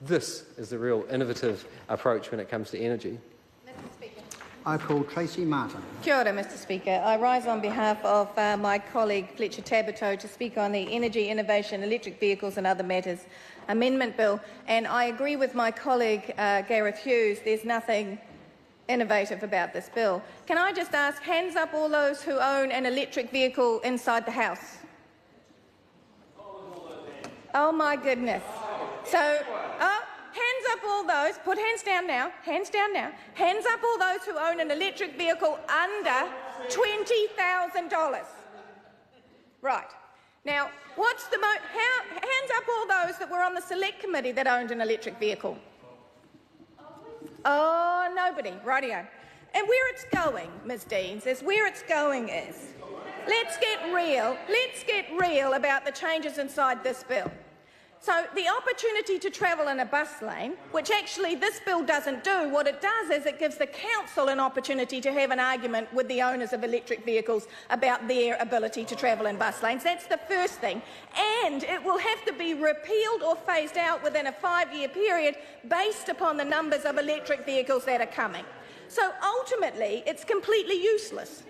This is the real innovative approach when it comes to energy. Mr. Speaker. I call Tracey Martin. Kia ora, Mr. Speaker. I rise on behalf of my colleague Fletcher Tabato to speak on the Energy Innovation, Electric Vehicles and Other Matters Amendment Bill. And I agree with my colleague Gareth Hughes. There's nothing innovative about this bill. Can I just ask, hands up all those who own an electric vehicle inside the House? Oh my goodness. So, hands up all those, put hands down now, hands up all those who own an electric vehicle under $20,000. Right. Now, hands up all those that were on the select committee that owned an electric vehicle. Oh, nobody. Rightio. And where it's going, Ms Deans, is where it's going is, let's get real about the changes inside this bill. So the opportunity to travel in a bus lane, which actually this bill doesn't do, what it does is it gives the council an opportunity to have an argument with the owners of electric vehicles about their ability to travel in bus lanes. That's the first thing. And it will have to be repealed or phased out within a 5-year period based upon the numbers of electric vehicles that are coming. So ultimately, it's completely useless.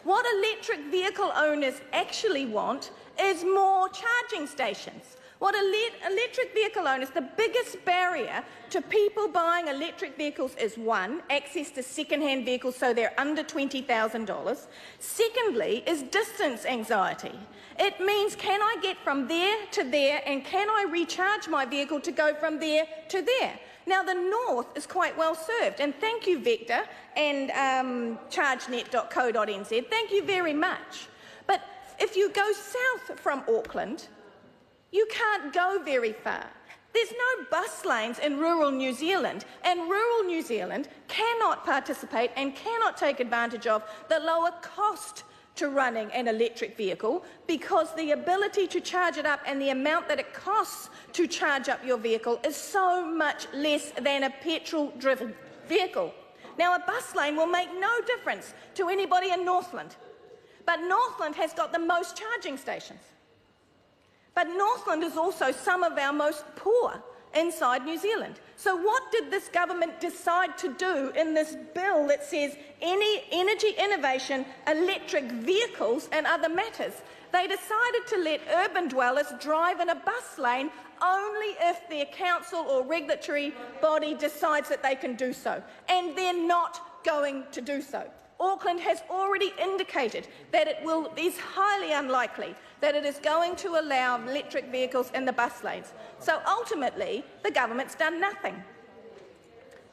What electric vehicle owners actually want is more charging stations. What electric vehicle owners, the biggest barrier to people buying electric vehicles is, one, access to second-hand vehicles so they're under $20,000. Secondly, is distance anxiety. It means, can I get from there to there, and can I recharge my vehicle to go from there to there? Now, the North is quite well served, and thank you, Vector and chargenet.co.nz. Thank you very much. But if you go south from Auckland, you can't go very far. There's no bus lanes in rural New Zealand, and rural New Zealand cannot participate and cannot take advantage of the lower cost to running an electric vehicle, because the ability to charge it up and the amount that it costs to charge up your vehicle is so much less than a petrol-driven vehicle. Now, a bus lane will make no difference to anybody in Northland, but Northland has got the most charging stations. But Northland is also some of our most poor inside New Zealand. So what did this government decide to do in this bill that says any energy innovation, electric vehicles and other matters? They decided to let urban dwellers drive in a bus lane only if their council or regulatory body decides that they can do so, and they're not going to do so. Auckland has already indicated that it is highly unlikely that it is going to allow electric vehicles in the bus lanes. So ultimately, the government's done nothing.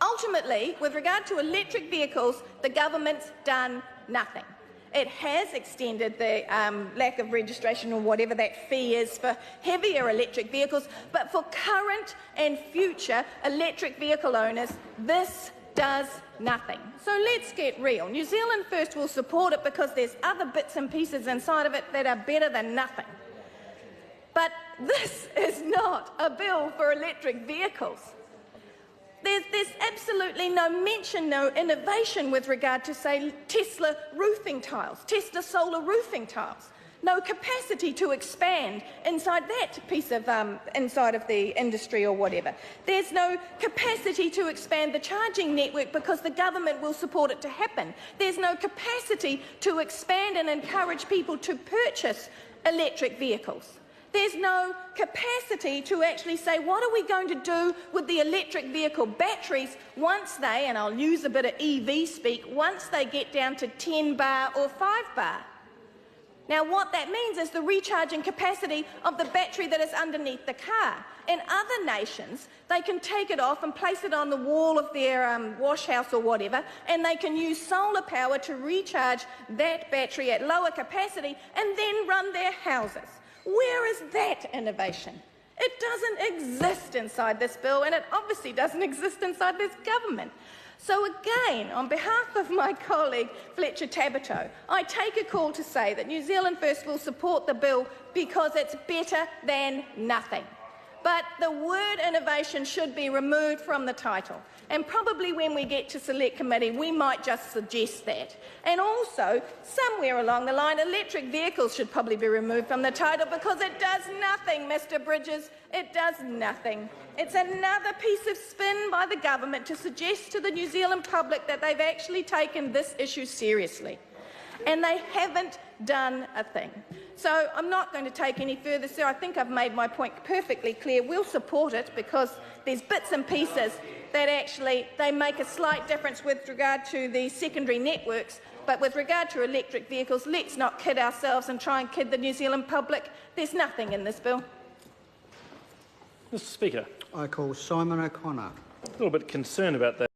Ultimately, with regard to electric vehicles, the government's done nothing. It has extended the lack of registration or whatever that fee is for heavier electric vehicles, but for current and future electric vehicle owners, this does nothing. So let's get real. New Zealand First will support it because there's other bits and pieces inside of it that are better than nothing. But this is not a bill for electric vehicles. There's absolutely no mention, no innovation with regard to, say, Tesla roofing tiles, Tesla solar roofing tiles. No capacity to expand inside that piece of inside of the industry or whatever. There's no capacity to expand the charging network because the government will support it to happen. There's no capacity to expand and encourage people to purchase electric vehicles. There's no capacity to actually say, what are we going to do with the electric vehicle batteries once they, and I'll use a bit of EV speak, once they get down to 10 bar or 5 bar. Now, what that means is the recharging capacity of the battery that is underneath the car. In other nations, they can take it off and place it on the wall of their wash house or whatever, and they can use solar power to recharge that battery at lower capacity and then run their houses. Where is that innovation? It doesn't exist inside this bill, and it obviously doesn't exist inside this government. So again, on behalf of my colleague Fletcher Tabato, I take a call to say that New Zealand First will support the bill because it's better than nothing. But the word innovation should be removed from the title. And probably when we get to Select Committee, we might just suggest that. And also, somewhere along the line, electric vehicles should probably be removed from the title because it does nothing, Mr Bridges. It does nothing. It's another piece of spin by the government to suggest to the New Zealand public that they've actually taken this issue seriously. And they haven't done a thing. So I'm not going to take any further, sir. I think I've made my point perfectly clear. We'll support it because there's bits and pieces that actually they make a slight difference with regard to the secondary networks. But with regard to electric vehicles, let's not kid ourselves and try and kid the New Zealand public. There's nothing in this bill. Mr Speaker. I call Simon O'Connor. A little bit concerned about that.